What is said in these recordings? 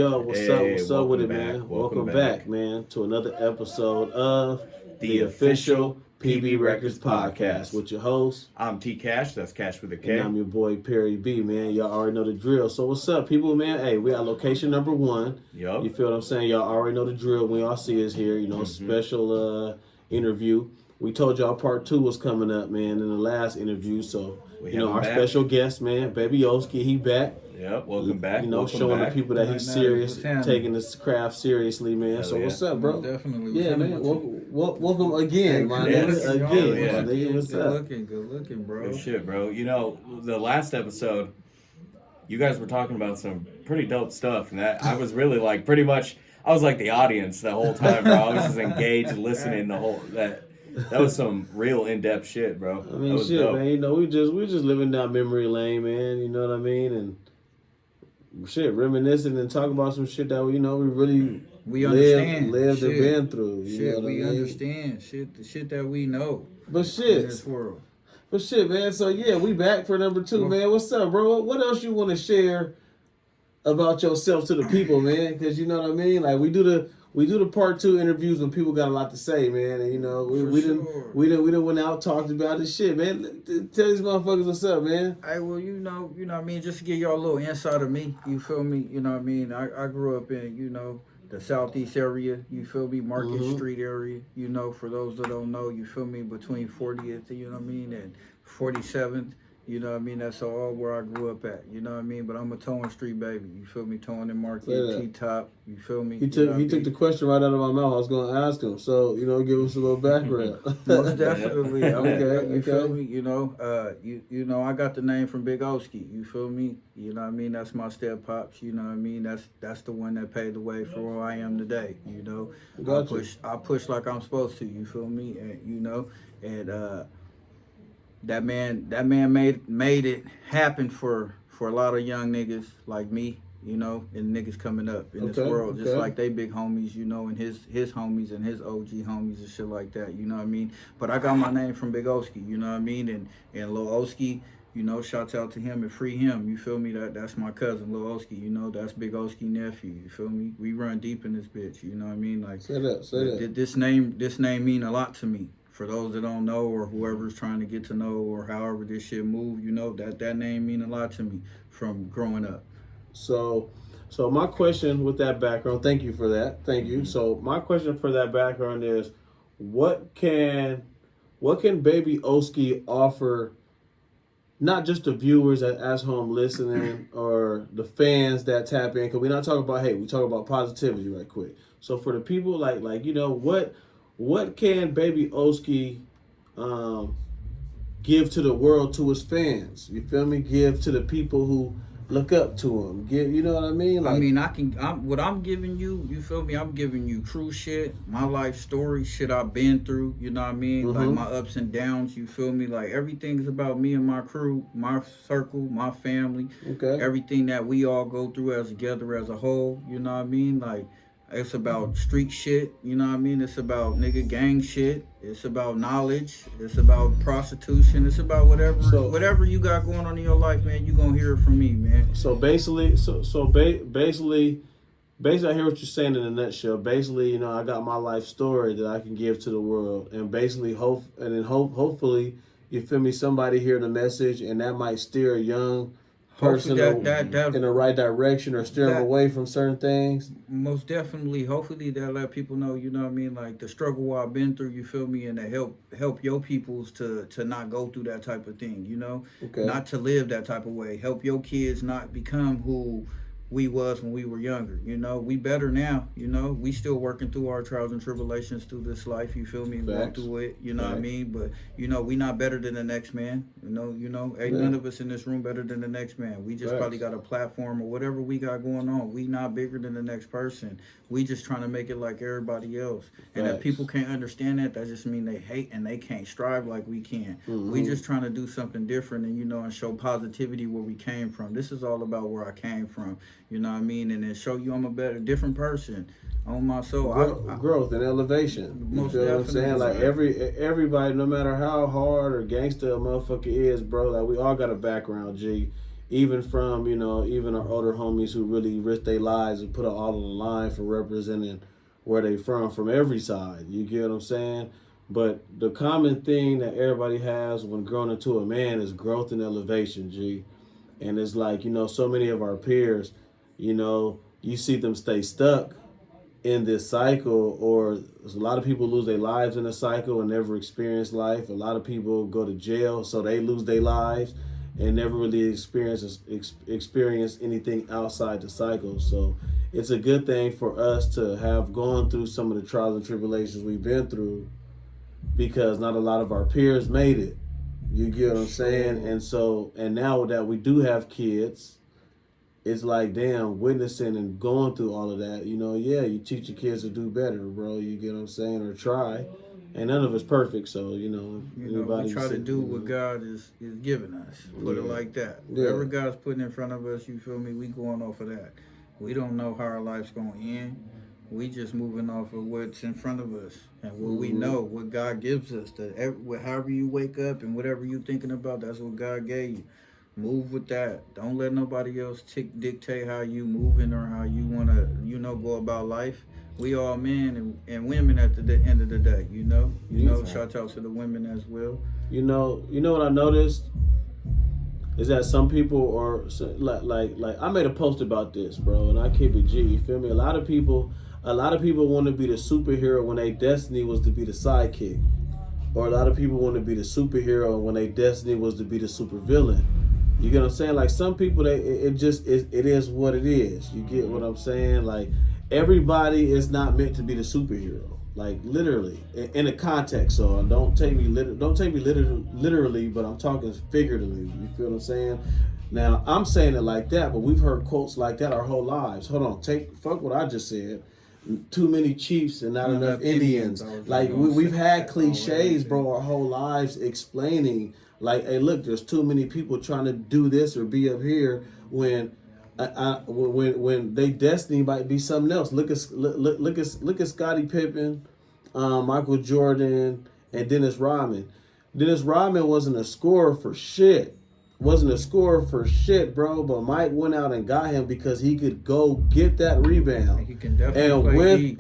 Yo, what's up? What's up with it, back. man? Welcome back, man, to another episode of the official PB Records podcast with your host. I'm T Cash, that's Cash with a K. And I'm your boy Perry B, man. Y'all already know the drill. So what's up, people, man? Hey, we at location number 1. Yup. You feel what I'm saying? Y'all already know the drill. When y'all see us here, special interview. We told y'all part 2 was coming up, man, in the last interview. So, our special guest, man, Baby Oski, he back. Yep, welcome back. Showing the people that he's serious, taking this craft seriously, man. Hell so yeah. what's up, bro? Definitely. Yeah, man. Welcome again, my nigga. Again, my nigga. What's up? Good looking, bro. Good shit, bro. The last episode, you guys were talking about some pretty dope stuff, and that I was really like, pretty much, I was like the audience the whole time, bro. I was just engaged, listening the whole That was some real in-depth shit, bro. I mean, shit, dope. Man. We just living down memory lane, man. You know what I mean? And shit, reminiscing and talking about some shit that we really understand, lived and been through. You know what we I mean? Understand the shit that we know. But shit, in this world. But shit, man. So yeah, we back for number 2, man. What's up, bro? What else you want to share about yourself to the people, man? Because you know what I mean. Like we do the part 2 interviews when people got a lot to say, man. And we didn't went out talked about this shit, man. Tell these motherfuckers what's up, man. Hey, well, you know what I mean. Just to give y'all a little insight of me, you feel me? You know what I mean. I grew up in the southeast area. You feel me? Market Street area. For those that don't know, you feel me? Between 40th, and 47th. You know what I mean? That's all where I grew up at. You know what I mean? But I'm a Towing Street baby. You feel me? Towing and Market, T-Top. You feel me? He took the question right out of my mouth. I was going to ask him. So, give us a little background. Most definitely. Okay. You feel me? I got the name from Big Oski. You feel me? You know what I mean? That's my step pops. You know what I mean? That's the one that paved the way for where I am today. I push like I'm supposed to. You feel me? And That man made it happen for a lot of young niggas like me, and niggas coming up in this world, just like they big homies, and his homies and his OG homies and shit like that, you know what I mean? But I got my name from Big Oski, you know what I mean? And Lil Oski, shouts out to him and free him, you feel me? That's my cousin, Lil Oski, that's Big Oski nephew, you feel me? We run deep in this bitch, you know what I mean? Like, say that. This name mean a lot to me. For those that don't know, or whoever's trying to get to know, or however this shit move, that name mean a lot to me from growing up. So my question with that background, thank you for that. Thank you. So my question for that background is, what can Baby Oski offer, not just the viewers at home listening or the fans that tap in? Because we're not talking about hate, we talk about positivity right quick. So for the people what can Baby Oski give to the world, to his fans? You feel me? Give to the people who look up to him. You know what I mean? What I'm giving you, you feel me? I'm giving you true shit, my life story, shit I've been through, you know what I mean? Like my ups and downs, you feel me? Like everything's about me and my crew, my circle, my family. Okay. Everything that we all go through together as a whole, you know what I mean? Like, it's about street shit, you know what I mean? It's about nigga gang shit. It's about knowledge. It's about prostitution. It's about whatever you got going on in your life, man. You gonna hear it from me, man. So basically, basically, I hear what you're saying in a nutshell. Basically, I got my life story that I can give to the world, and basically hopefully, you feel me? Somebody hear the message, and that might steer a young person in the right direction, or steer them away from certain things. Most definitely. Hopefully that let people know, you know what I mean, like the struggle I've been through, you feel me, and to help your peoples to not go through that type of thing, not to live that type of way. Help your kids not become who we was when we were younger. We better now. We still working through our trials and tribulations through this life, you feel me, going through it, what I mean? But we not better than the next man. Ain't none of us in this room better than the next man. We just probably got a platform or whatever we got going on. We not bigger than the next person. We just trying to make it like everybody else. And if people can't understand that just mean they hate and they can't strive like we can. We just trying to do something different and show positivity where we came from. This is all about where I came from. You know what I mean? And then show you I'm a different person on my soul. Growth and elevation. You feel what I'm saying? Like everybody, no matter how hard or gangster a motherfucker is, bro, like we all got a background, G. even from, even our older homies who really risk their lives and put it all on the line for representing where they from every side. You get what I'm saying? But the common thing that everybody has when growing into a man is growth and elevation, G. And it's like, so many of our peers, you see them stay stuck in this cycle, or a lot of people lose their lives in a cycle and never experience life. A lot of people go to jail, so they lose their lives and never really experience anything outside the cycle. So it's a good thing for us to have gone through some of the trials and tribulations we've been through, because not a lot of our peers made it. You get what I'm saying? And now that we do have kids, it's like, damn, witnessing and going through all of that, you teach your kids to do better, bro. You get what I'm saying? Or try. And none of it's perfect, so, we try to do what God is giving us. Put it like that. Whatever God's putting in front of us, you feel me? We going off of that. We don't know how our life's going to end. We just moving off of what's in front of us and what we know, what God gives us. However you wake up and whatever you thinking about, that's what God gave you. Move with that. Don't let nobody else dictate how you moving or how you want to, go about life. We all men and women at the end of the day, shout out to the women as well. You know what I noticed is that some people are like I made a post about this, bro, and I keep it G. You feel me? A lot of people want to be the superhero when their destiny was to be the sidekick, or a lot of people want to be the superhero when their destiny was to be the supervillain. You get what I'm saying? Like, some people, it is what it is. You get what I'm saying? Like, everybody is not meant to be the superhero. Like, literally, in a context. So don't take me literally, but I'm talking figuratively. You feel what I'm saying? Now, I'm saying it like that, but we've heard quotes like that our whole lives. Hold on, fuck what I just said. Too many Chiefs and not enough Indians. Like, we've had cliches, bro, our whole lives explaining, like, hey, look, there's too many people trying to do this or be up here when they destiny might be something else. Look at Scottie Pippen, Michael Jordan, and Dennis Rodman. Dennis Rodman wasn't a scorer for shit. Bro. But Mike went out and got him because he could go get that rebound. He can definitely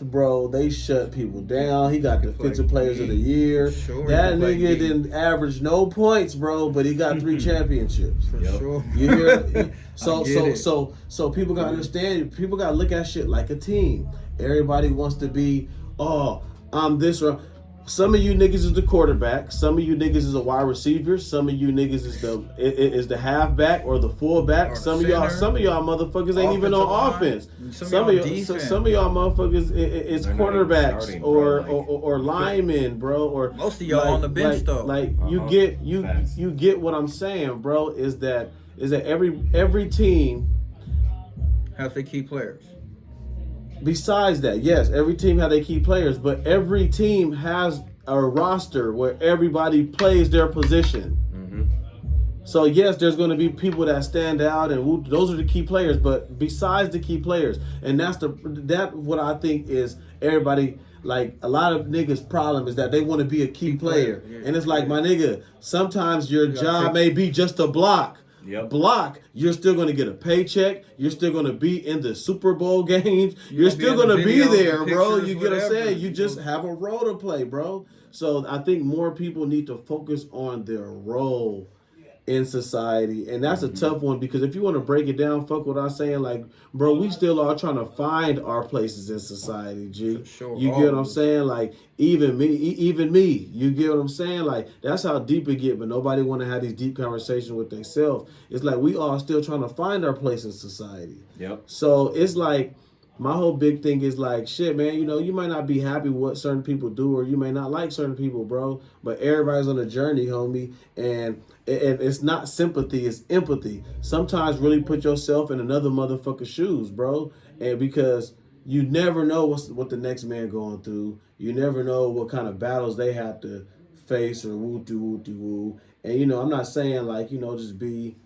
bro, they shut people down. He got Defensive Players of the Year. That nigga didn't average no points, bro, but he got 3 championships. For sure. You hear? So people gotta understand. People gotta look at shit like a team. Everybody wants to be, I'm this or. Some of you niggas is the quarterback. Some of you niggas is a wide receiver. Some of you niggas is the halfback or the fullback. Some of y'all motherfuckers ain't even on offense. Some of y'all motherfuckers is quarterbacks or linemen, bro. Or most of y'all on the bench though. Like, you get what I'm saying, bro. Is that every team has their key players. Besides that, yes, every team has their key players, but every team has a roster where everybody plays their position. Mm-hmm. So yes, there's going to be people that stand out, and those are the key players. But besides the key players, and that's what I think is everybody. Like, a lot of niggas' problem is that they want to be a key player, and it's like, my nigga, sometimes your job may be just a block. Block, you're still going to get a paycheck. You're still going to be in the Super Bowl games. You're still going to be there, bro. You get what I'm saying? You just have a role to play, bro. So I think more people need to focus on their role in society. And that's a tough one, because if you want to break it down, fuck what I'm saying. Like, bro, we still are trying to find our places in society, G. Sure, you get what I'm saying? Like, even me. You get what I'm saying? Like, that's how deep it get, but nobody want to have these deep conversations with themselves. It's like we all still trying to find our place in society. Yep. So it's like, my whole big thing is like, shit, man, you might not be happy with what certain people do, or you may not like certain people, bro, but everybody's on a journey, homie, and it's not sympathy, it's empathy. Sometimes really put yourself in another motherfucker's shoes, bro, and because you never know what the next man going through. You never know what kind of battles they have to face, or woo. And, I'm not saying, like, just be...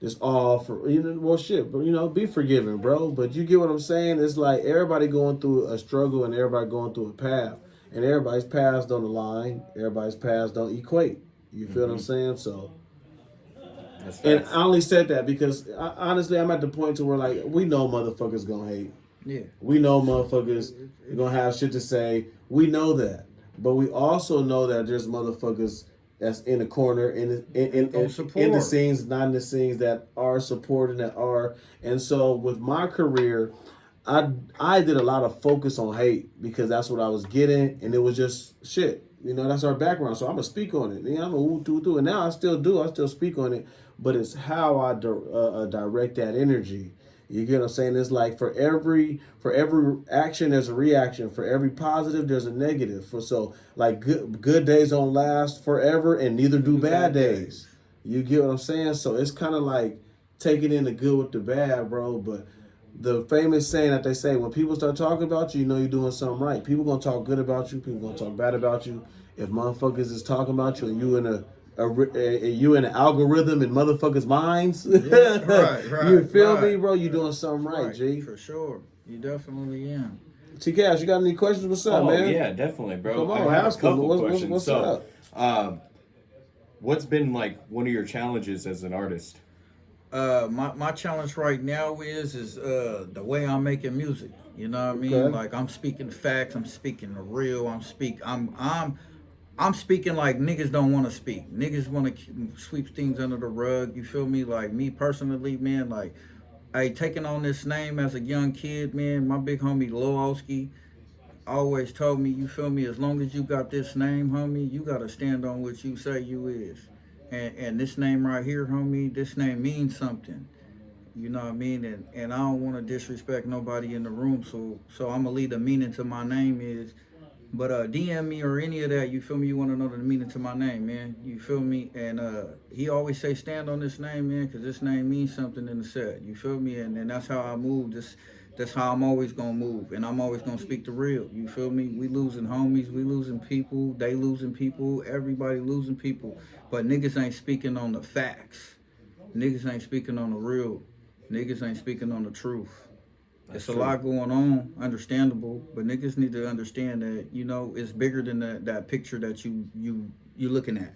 It's all for, but, be forgiving, bro. But you get what I'm saying? It's like everybody going through a struggle and everybody going through a path. And everybody's paths don't align. Everybody's paths don't equate. You feel what I'm saying? So. And I only said that because honestly, I'm at the point to where like we know motherfuckers gonna hate. Yeah. We know motherfuckers are gonna have shit to say. We know that, but we also know that there's motherfuckers that's in the corner in the scenes, not in the scenes, that are supporting, that are. And so with my career, I did a lot of focus on hate because that's what I was getting, and it was just shit. You know, that's our background, so I'm gonna speak on it. I'm a woo and now I still do. I still speak on it, but it's how I direct that energy. You get what I'm saying? It's like for every action there's a reaction. For every positive there's a negative. So like good days don't last forever, and neither do bad days. You get what I'm saying? So it's kind of like taking in the good with the bad, bro. But the famous saying that they say, when people start talking about you, you know you're doing something right. People gonna talk good about you. People gonna talk bad about you. If motherfuckers is talking about you and you in you in an algorithm in motherfuckers' minds, yeah, right, you feel me, bro? You doing something right, G. For sure, you definitely am. T-Cash, you got any questions? What's up, man? Oh yeah, definitely, bro. Come on, I have ask a couple them. questions. What's so, up? What's been like one of your challenges as an artist? My challenge right now is the way I'm making music. You know what I mean? Okay. Like I'm speaking facts. I'm speaking the real. I'm speaking like niggas don't want to speak. Niggas want to sweep things under the rug. You feel me? Like me personally, man. Like I taking on this name as a young kid, man. My big homie Lil Oski always told me, you feel me? As long as you got this name, homie, you gotta stand on what you say you is. And this name right here, homie, this name means something. You know what I mean? And I don't want to disrespect nobody in the room, so I'm gonna leave the meaning to my name is. But DM me or any of that, you feel me? You want to know the meaning to my name, man. You feel me? And he always say, stand on this name, man, because this name means something in the set. You feel me? And that's how I move. That's how I'm always going to move. And I'm always going to speak the real. You feel me? We losing homies. We losing people. They losing people. Everybody losing people. But niggas ain't speaking on the facts. Niggas ain't speaking on the real. Niggas ain't speaking on the truth. It's a lot going on, understandable, but niggas need to understand that, you know, it's bigger than that picture that you looking at.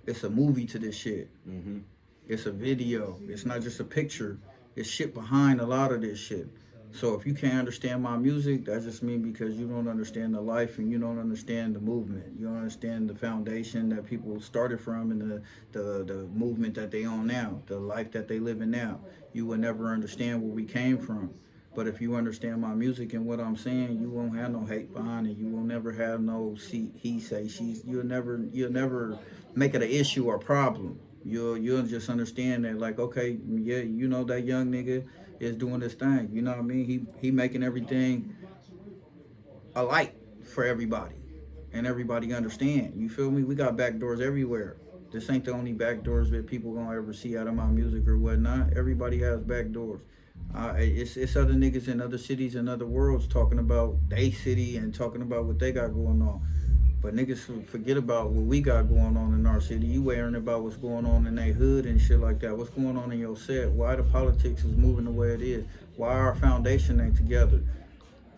It's a movie to this shit. Mm-hmm. It's a video. It's not just a picture. It's shit behind a lot of this shit. So if you can't understand my music, that just means because you don't understand the life and you don't understand the movement. You don't understand the foundation that people started from and the movement that they own now, the life that they live in now. You will never understand where we came from. But if you understand my music and what I'm saying, you won't have no hate behind it. You will never have no he say she's. You'll never make it an issue or problem. You'll just understand that, like, okay, yeah, you know, that young nigga is doing this thing. You know what I mean? He making everything alike for everybody, and everybody understand. You feel me? We got back doors everywhere. This ain't the only back doors that people gonna ever see out of my music or whatnot. Everybody has back doors. It's other niggas in other cities and other worlds talking about they city and talking about what they got going on. But niggas forget about what we got going on in our city. You worrying about what's going on in their hood and shit like that. What's going on in your set? Why the politics is moving the way it is? Why our foundation ain't together?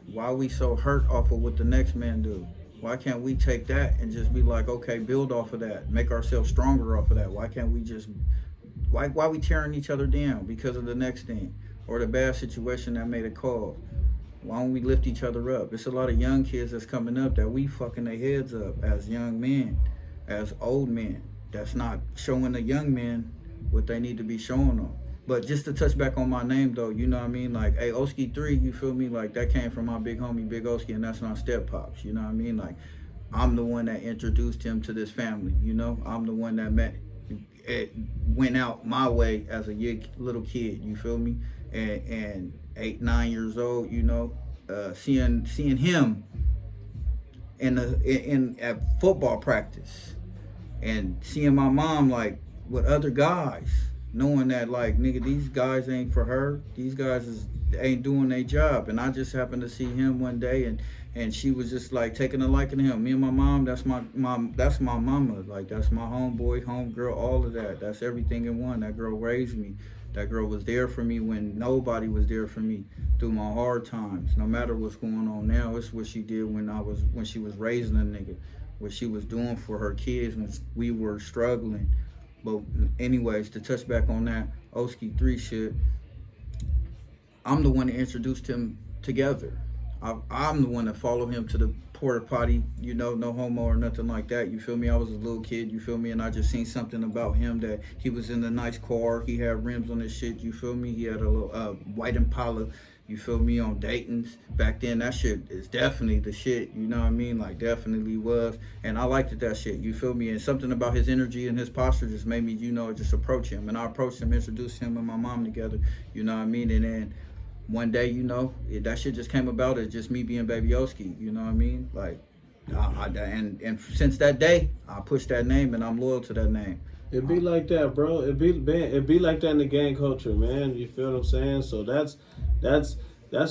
Why we so hurt off of what the next man do? Why can't we take that and just be like, okay, build off of that, make ourselves stronger off of that? Why can't we just, why we tearing each other down because of the next thing or the bad situation that made a call? Why don't we lift each other up? It's a lot of young kids that's coming up that we fucking their heads up as young men, as old men. That's not showing the young men what they need to be showing them. But just to touch back on my name though, you know what I mean? Like, hey, Oski 3, you feel me? Like, that came from my big homie, Big Oski, and that's my step pops, you know what I mean? Like, I'm the one that introduced him to this family, you know? I'm the one that went out my way as a little kid, you feel me? And 8, 9 years old, you know, seeing him in at football practice and seeing my mom like with other guys, knowing that like, nigga, these guys ain't for her. These guys ain't doing their job. And I just happened to see him one day and she was just like taking a liking to him. Me and my mom, that's my mama. Like, that's my homeboy, homegirl, all of that. That's everything in one. That girl raised me. That girl was there for me when nobody was there for me through my hard times. No matter what's going on now, it's what she did when she was raising a nigga, what she was doing for her kids when we were struggling. But anyways, to touch back on that Oski 3 shit, I'm the one that introduced him together. I'm the one that followed him to the porta potty, you know, no homo or nothing like that. You feel me? I was a little kid, you feel me? And I just seen something about him that he was in a nice car. He had rims on his shit, you feel me? He had a little white Impala, you feel me, on Dayton's. Back then, that shit is definitely the shit, you know what I mean? Like, definitely was. And I liked that shit, you feel me? And something about his energy and his posture just made me, you know, just approach him. And I approached him, introduced him and my mom together, you know what I mean? And then one day, you know, that shit just came about as just me being Baby Oski, you know what I mean? Like, and since that day, I pushed that name and I'm loyal to that name. It be like that, bro. It be like that in the gang culture, man. You feel what I'm saying? So that's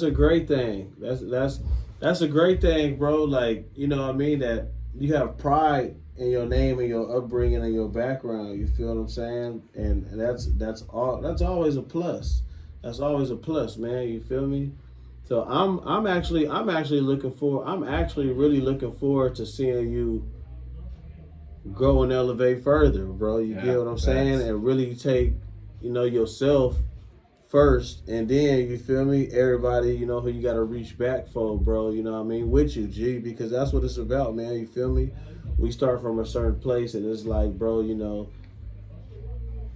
a great thing. That's a great thing, bro. Like, you know what I mean? That you have pride in your name and your upbringing and your background. You feel what I'm saying? And that's always a plus. That's always a plus, man. You feel me? So I'm actually really looking forward to seeing you grow and elevate further, bro. You get what I'm saying? And really take, you know, yourself first, and then, you feel me, everybody, you know, who you gotta reach back for, bro, you know what I mean, with you, G, because that's what it's about, man. You feel me? We start from a certain place, and it's like, bro, you know,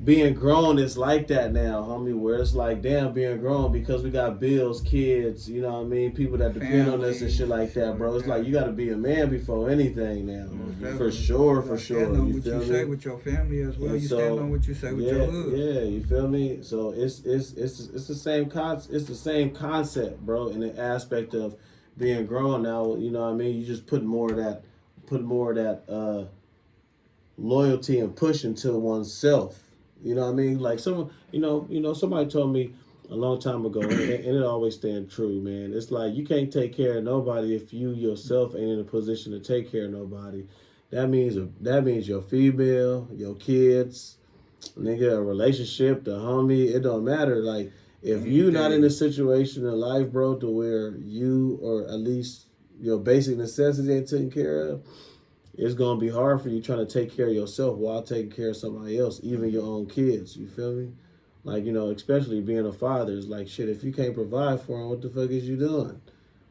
being grown is like that now, homie, where it's like, damn, being grown, because we got bills, kids, you know what I mean, people that depend on us and shit like that, bro. It's like you got to be a man before anything now. For sure. Stand on what you say with your family as well. You stand on what you say with your hood. Yeah, you feel me? So it's the same concept, bro, in the aspect of being grown now, you know what I mean? You just put more of that loyalty and push into oneself. You know what I mean? Like somebody told me a long time ago, and it always stands true, man. It's like you can't take care of nobody if you yourself ain't in a position to take care of nobody. That means your female, your kids, nigga, a relationship, the homie. It don't matter. Like if you not in a situation in life, bro, to where you, or at least your basic necessities ain't taken care of, it's gonna be hard for you trying to take care of yourself while taking care of somebody else, even your own kids. You feel me? Like, you know, especially being a father, is like, shit, if you can't provide for them, what the fuck is you doing?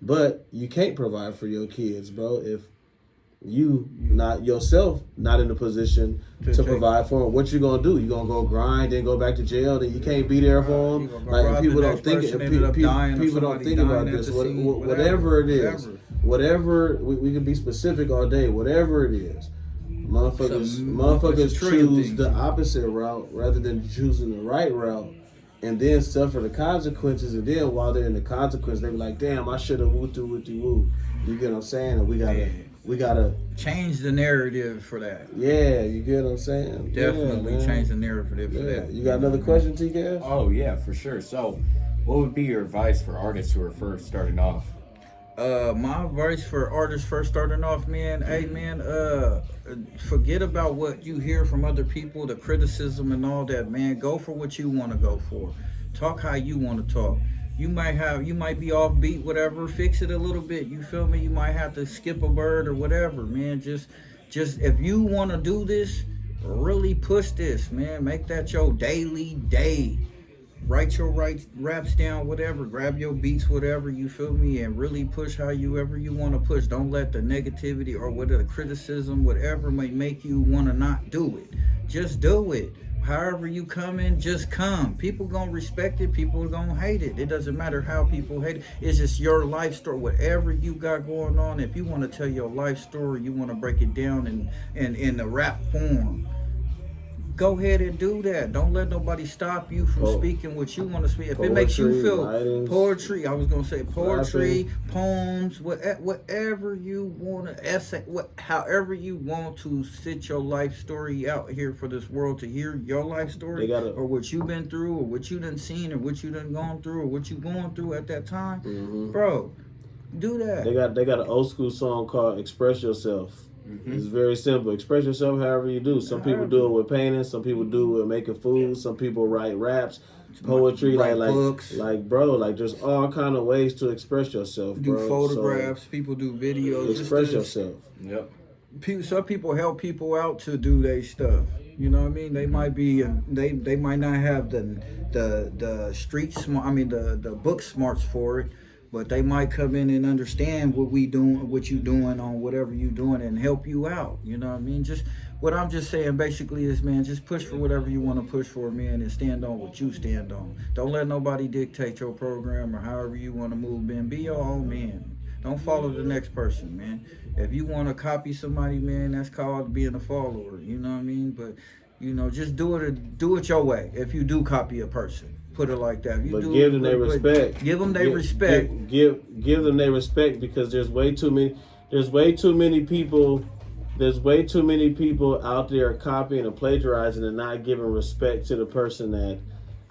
But you can't provide for your kids, bro, if you not in a position to provide for them. What you gonna do? You gonna go grind and go back to jail? Then you can't be there for them. Like, people don't think about this. Whatever it is, whatever we can be specific all day. Whatever it is, motherfuckers choose the opposite route rather than choosing the right route, and then suffer the consequences. And then while they're in the consequence, they be like, "Damn, I should have woo." You get what I'm saying? And we gotta change the narrative for that. Yeah, you get what I'm saying? Definitely change the narrative for that. You got another question, TK? Oh yeah, for sure. So, what would be your advice for artists who are first starting off? My advice for artists first starting off, man, hey man, forget about what you hear from other people, the criticism and all that, man. Go for what you want to go for. Talk how you want to talk. You might be offbeat, whatever. Fix it a little bit. You feel me? You might have to skip a bird or whatever, man. Just if you want to do this, really push this, man. Make that your daily day. Write your raps down, whatever. Grab your beats, whatever. You feel me? And really push however you want to push. Don't let the negativity or the criticism, whatever, may make you want to not do it. Just do it. However you come in, just come. People gonna respect it. People are gonna hate it. It doesn't matter how people hate it. It's just your life story. Whatever you got going on, if you want to tell your life story, you want to break it down in the rap form, go ahead and do that. Don't let nobody stop you from speaking what you want to speak. If it makes you feel poetry, I was gonna say poetry, poems, whatever you want to essay, however you want to sit your life story out here for this world to hear your life story, or what you've been through, or what you done seen, or what you done gone through, or what you going through at that time, bro. Do that. They got an old school song called "Express Yourself." It's very simple. Express yourself however you do. Some people do it with painting. Some people do it with making food. Some people write raps, poetry, write books. Bro, there's all kind of ways to express yourself, bro. Do photographs. People do videos. Express yourself. Yep. some people help people out to do their stuff. You know what I mean? They might be they might not have the street smart. I mean the book smarts for it, but they might come in and understand what we doing, what you doing on whatever you doing, and help you out. You know what I mean? Just what I'm just saying basically is, man, just push for whatever you want to push for, man, and stand on what you stand on. Don't let nobody dictate your program or however you want to move, man. Be your own man. Don't follow the next person, man. If you want to copy somebody, man, that's called being a follower. You know what I mean? But just do it your way. If you do copy a person, put it like that. But give them their respect. Give them their respect. Give them their respect, because there's way too many people. There's way too many people out there copying and plagiarizing and not giving respect to the person that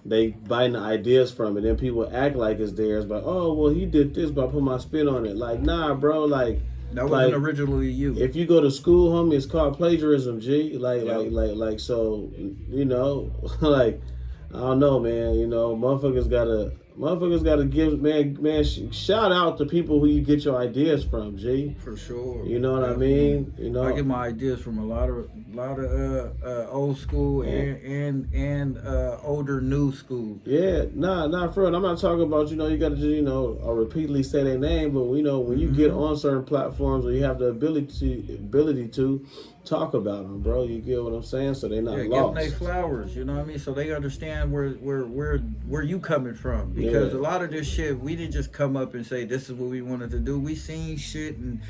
they buying the ideas from, and then people act like it's theirs. But oh well, he did this, but I put my spin on it. Like, nah, bro. Like, that wasn't originally you. If you go to school, homie, it's called plagiarism. G. Like, so, like, I don't know, man. Motherfuckers gotta give, man. Shout out to people who you get your ideas from, G. For sure. You know what I mean? I get my ideas from a lot of old school and older new school. Yeah, nah, for real. I'm not talking about, you gotta just, repeatedly say their name, but when you get on certain platforms where you have the ability to talk about them, bro, you get what I'm saying? So they're not lost. Give them their flowers, you know what I mean? So they understand where you coming from. Because a lot of this shit, we didn't just come up and say this is what we wanted to do. We seen shit and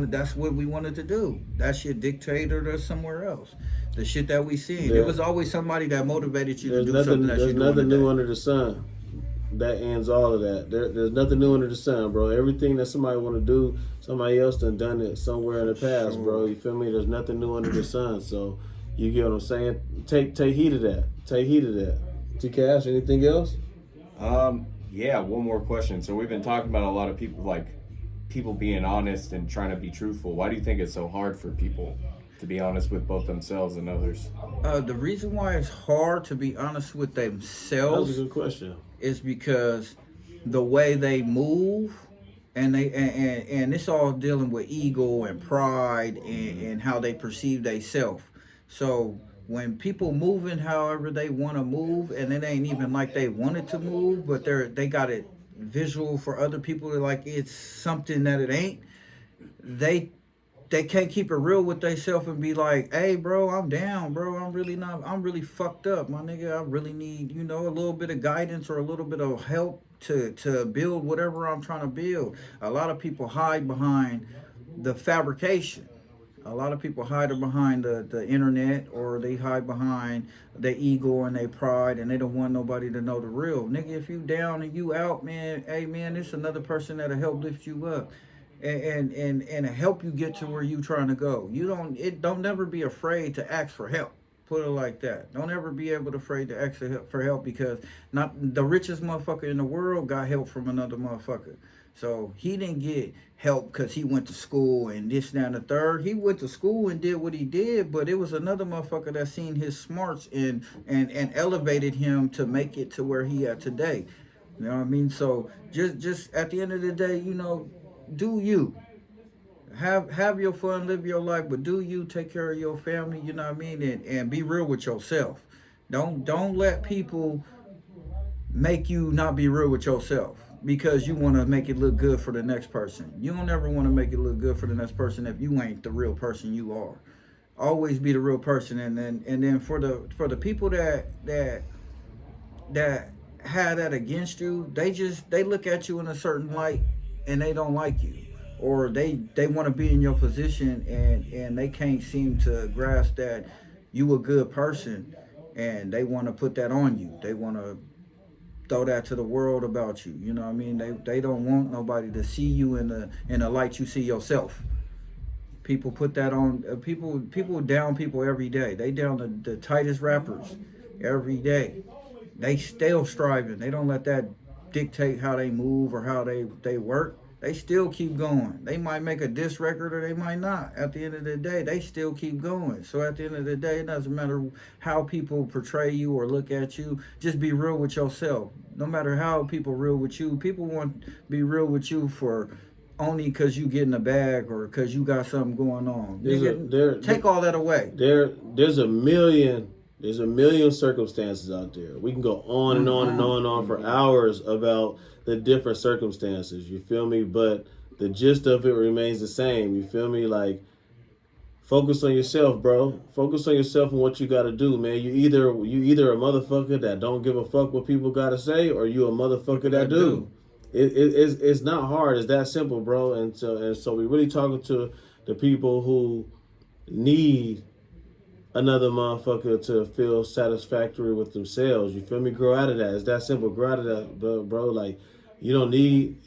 that's what we wanted to do. That shit dictated us somewhere else. The shit that we seen. There was always somebody that motivated you to do something that There's nothing new under the sun. That ends all of that. There's nothing new under the sun, bro. Everything that somebody want to do, somebody else done it somewhere in the past, bro. You feel me? There's nothing new under the sun. So you get what I'm saying? Take heed of that. Take heed of that. T-Cash, anything else? Yeah, one more question. So we've been talking about a lot of people being honest and trying to be truthful. Why do you think it's so hard for people to be honest with both themselves and others? The reason why it's hard to be honest with themselves, that's a good question, is because the way they move, and it's all dealing with ego and pride and how they perceive themselves. So when people moving however they want to move, and it ain't even like they wanted to move, but they got it visual for other people, like it's something that it ain't, they can't keep it real with themselves and be like, hey, bro, I'm down, bro. I'm really fucked up, my nigga. I really need, a little bit of guidance or a little bit of help to build whatever I'm trying to build. A lot of people hide behind the fabrication. A lot of people hide behind the internet, or they hide behind their ego and their pride, and they don't want nobody to know the real. Nigga, if you down and you out, man, hey, man, it's another person that'll help lift you up. And help you get to where you trying to go. Don't never be afraid to ask for help. Put it like that. Don't ever be afraid to ask for help, because not the richest motherfucker in the world got help from another motherfucker. So he didn't get help because he went to school and this, that, and the third. He went to school and did what he did, but it was another motherfucker that seen his smarts and elevated him to make it to where he at today. You know what I mean? So just at the end of the day, do you have your fun, live your life, but do you take care of your family, you know what I mean, and be real with yourself. Don't let people make you not be real with yourself because you want to make it look good for the next person. You don't ever want to make it look good for the next person if you ain't the real person you are. Always be the real person, and then for the people that had that against you, they look at you in a certain light and they don't like you, or they want to be in your position and they can't seem to grasp that you a good person, and they want to put that on you. They want to throw that to the world about you. You know what I mean? They don't want nobody to see you in the light you see yourself. People put that on people down people every day. They down the tightest rappers every day. They still striving. They don't let that dictate how they move or how they work. They still keep going. They might make a diss record or they might not. At the end of the day, they still keep going. So at the end of the day, it doesn't matter how people portray you or look at you. Just be real with yourself. No matter how people real with you, people want to be real with you for only because you getting a bag or because you got something going on. Take all that away. There's a million circumstances out there. We can go on and on and on and on for hours about the different circumstances. You feel me? But the gist of it remains the same. You feel me? Like, focus on yourself, bro. Focus on yourself and what you got to do, man. You either a motherfucker that don't give a fuck what people got to say, or you a motherfucker that do. It's not hard. It's that simple, bro. And so we really talking to the people who need another motherfucker to feel satisfactory with themselves. You feel me? Grow out of that. It's that simple. Grow out of that, bro. Like, you don't need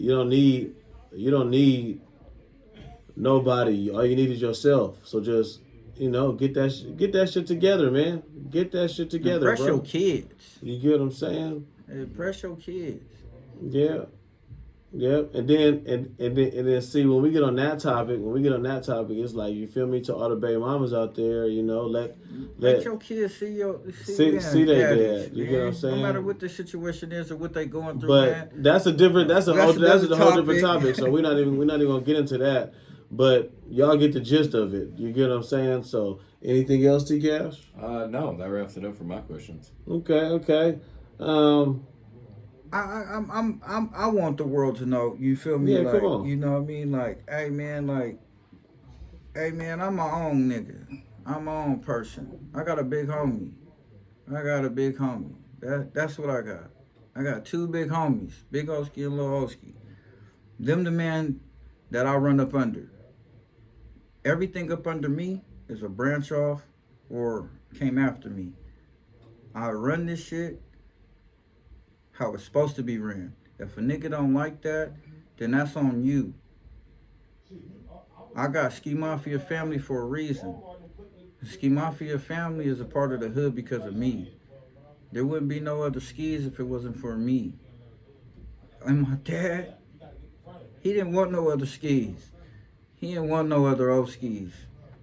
nobody. All you need is yourself. So just, get that shit together, man. Get that shit together, Impress bro. your kids. You get what I'm saying? Impress your kids. Yeah. Yep, and then see when we get on that topic, it's like, you feel me, to all the baby mamas out there, let your kids see their dad. You get what I'm saying? No matter what the situation is or what they going through, but man. that's a whole different topic. So we're not even gonna get into that. But y'all get the gist of it. You get what I'm saying? So anything else, T Cash? No, that wraps it up for my questions. Okay. I want the world to know. You feel me? Yeah, like, come on. You know what I mean? Like, hey man, I'm my own nigga. I'm my own person. I got a big homie. That's what I got. I got two big homies, Big Oski and Lil Oski. Them the man that I run up under. Everything up under me is a branch off or came after me. I run this shit how it's supposed to be ran. If a nigga don't like that, then that's on you. I got Skimafia family for a reason. The Skimafia family is a part of the hood because of me. There wouldn't be no other skis if it wasn't for me. And my dad, he didn't want no other skis. He didn't want no other Oskis.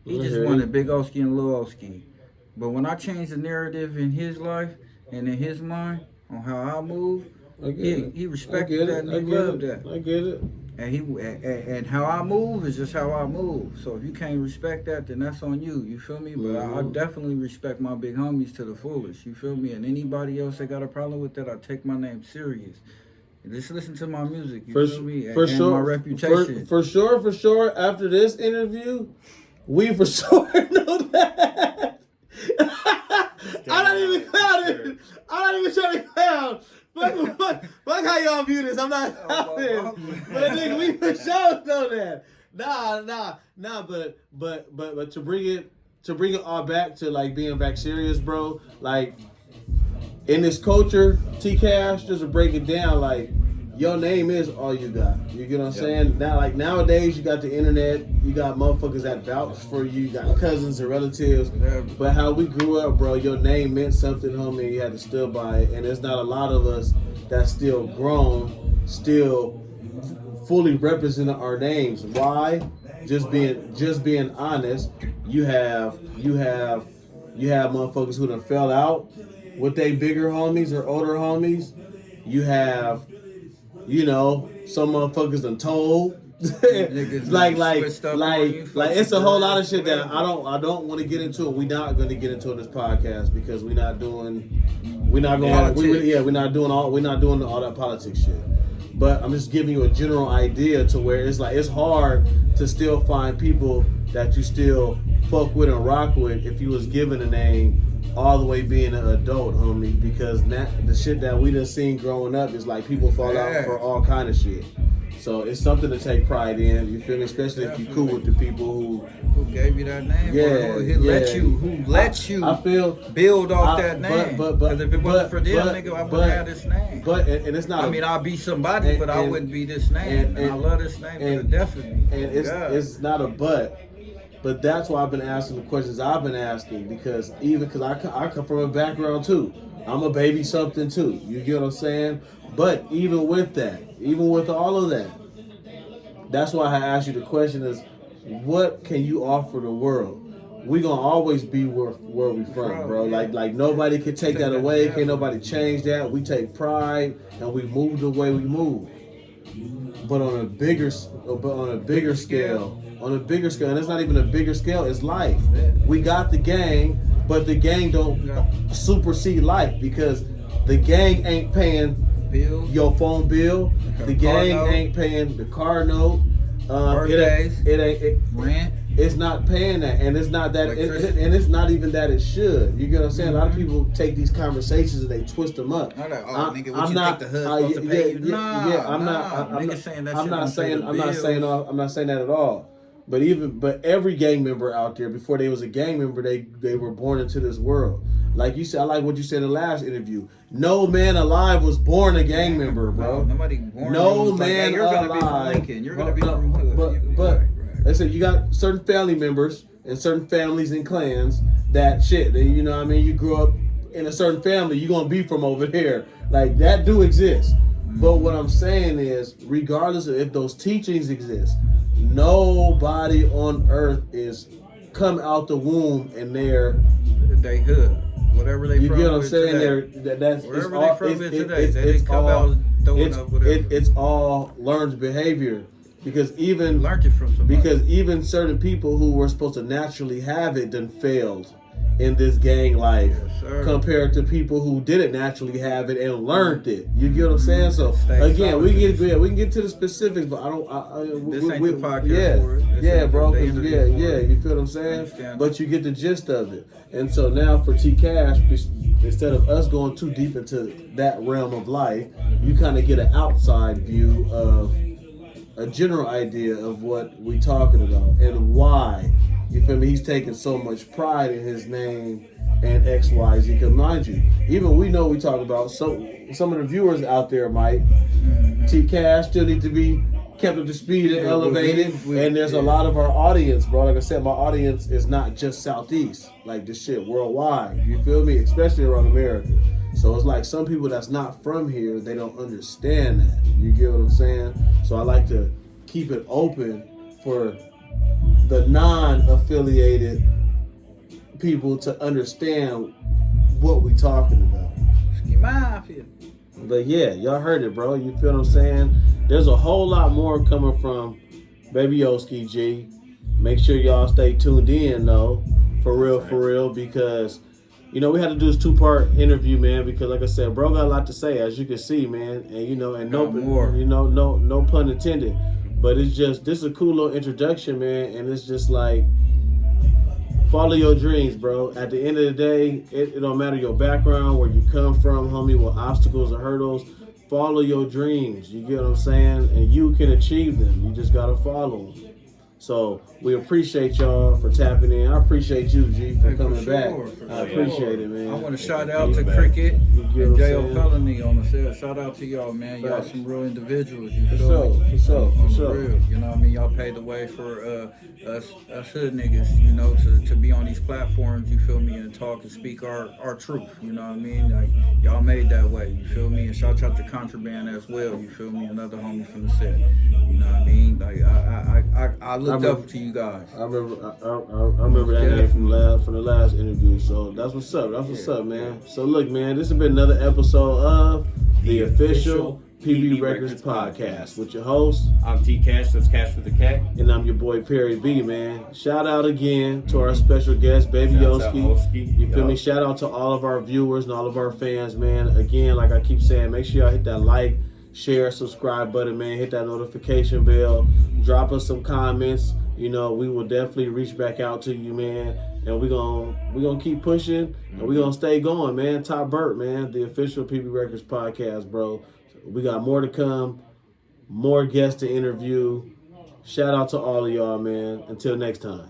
He just wanted Big Oski and Lil Oski. But when I changed the narrative in his life and in his mind, on how I move, he respected that and he loved that. I get it. And how I move is just how I move. So if you can't respect that, then that's on you. You feel me? But I definitely respect my big homies to the fullest. You feel me? And anybody else that got a problem with that, I take my name serious. Just listen to my music. You feel me? And my reputation. For sure. After this interview, we for sure know that. I'm not even clowning. I'm not even trying to clown. Fuck how y'all view this. I'm not clowning. But nigga, we for sure know that. Nah. But to bring it all back to like being back serious, bro. Like, in this culture, T Cash, just to break it down, like, your name is all you got. You get what I'm saying? Now, like, nowadays, you got the internet, you got motherfuckers that vouch for you, you got cousins and relatives. But how we grew up, bro, your name meant something, homie, and you had to still by it. And there's not a lot of us that's still grown, still fully representing our names. Why? Just being honest. You have motherfuckers who done fell out with they bigger homies or older homies. You have, some motherfuckers done told. like it's a whole lot of shit that I don't want to get into. We're not going to get into this podcast because we're not doing all that politics shit. But I'm just giving you a general idea to where it's like, it's hard to still find people that you still fuck with and rock with if you was given a name all the way being an adult, homie, because the shit that we done seen growing up is like people fall out for all kind of shit. So it's something to take pride in, you feel me? Especially if you cool with the people who gave you that name, who let you I feel build off that name. Because if it wasn't for them, nigga, I wouldn't have this name. And it's not. I'll be somebody, but I wouldn't be this name. And I love this name to the death of me. And it's not a but. But that's why I've been asking the questions I've been asking, because I come from a background too. I'm a baby something too. You get what I'm saying? But even with all of that, that's why I asked you the question is, what can you offer the world? We gonna always be where we from, bro. Like nobody can take that away. Can't nobody change that. We take pride and we move the way we move. but on a bigger scale, and it's not even a bigger scale. It's life. We got the gang, but the gang don't supersede life because the gang ain't paying your phone bill. The gang ain't paying the car note. Birthdays, rent. It's not paying that, and it's not that, and it's not even that it should. You get what I'm saying? A lot of people take these conversations and they twist them up. I'm like, nigga, what you think the hood's supposed to pay you? I'm not saying that at all. But every gang member out there, before they was a gang member, they were born into this world. Like you said, I like what you said in the last interview. No man alive was born a gang member, bro. Nobody born. No man you're gonna alive. Be from Lincoln. You're gonna be from hood. But they said you got certain family members and certain families and clans that shit. You know what I mean? You grew up in a certain family, you're gonna be from over here. Like that do exist. But what I'm saying is, regardless of if those teachings exist, nobody on earth is come out the womb and they hood. Whatever they you from. You get what I'm saying? It's all learned behavior. Because even learned it from somebody. Because even certain people who were supposed to naturally have it done failed in this gang life, compared to people who didn't naturally have it and learned it. You get what I'm saying? So again, we can get to the specifics, but this ain't the podcast for it. Bro. You feel what I'm saying? But you get the gist of it. And so now for T Cash, instead of us going too deep into that realm of life, you kind of get an outside view of a general idea of what we talking about and why. You feel me? He's taking so much pride in his name and X, Y, Z. Because mind you, even we know we talk about some of the viewers out there, Mike. T Cash still need to be kept up to speed and elevated. And there's a lot of our audience, bro. Like I said, my audience is not just Southeast. Like this shit worldwide. You feel me? Especially around America. So it's like some people that's not from here, they don't understand that. You get what I'm saying? So I like to keep it open for the non-affiliated people to understand what we talking about. Skimafia. But yeah, y'all heard it, bro. You feel what I'm saying? There's a whole lot more coming from Baby Oski, G. Make sure y'all stay tuned in, though. For real, because we had to do this 2-part interview, man, because like I said, bro got a lot to say, as you can see, man, and no pun intended, but it's just, this is a cool little introduction, man, and it's just like, follow your dreams, bro. At the end of the day, it don't matter your background, where you come from, homie, what obstacles or hurdles, follow your dreams, you get what I'm saying, and you can achieve them, you just gotta follow them. So we appreciate y'all for tapping in. I appreciate you, G, for coming back. I appreciate it, man. I want to shout out to Cricket and J.O. Felony on the set. Shout out to y'all, man. Y'all some real individuals. You feel me? For sure. Real. You know what I mean? Y'all paved the way for us hood niggas, to be on these platforms, you feel me, and talk and speak our truth. You know what I mean? Like, y'all made that way, you feel me? And shout out to Contraband as well, you feel me? Another homie from the set. You know what I mean? Like, I looked up to you guys. I remember that name from the last interview. So that's what's up. That's what's up, man. So look, man, this has been another episode of the official PB Records podcast with your host. I'm T Cash. That's Cash with the K. And I'm your boy Perry B, man. Shout out again to our special guest, Baby Oski. You feel me? Shout out to all of our viewers and all of our fans, man. Again, like I keep saying, make sure y'all hit that like, share, subscribe button, man. Hit that notification bell. Drop us some comments. We will definitely reach back out to you, man. And we're gonna keep pushing, and we're gonna stay going, man. TOPBRP, man, the official PB Records podcast, bro. We got more to come, more guests to interview. Shout out to all of y'all, man. Until next time.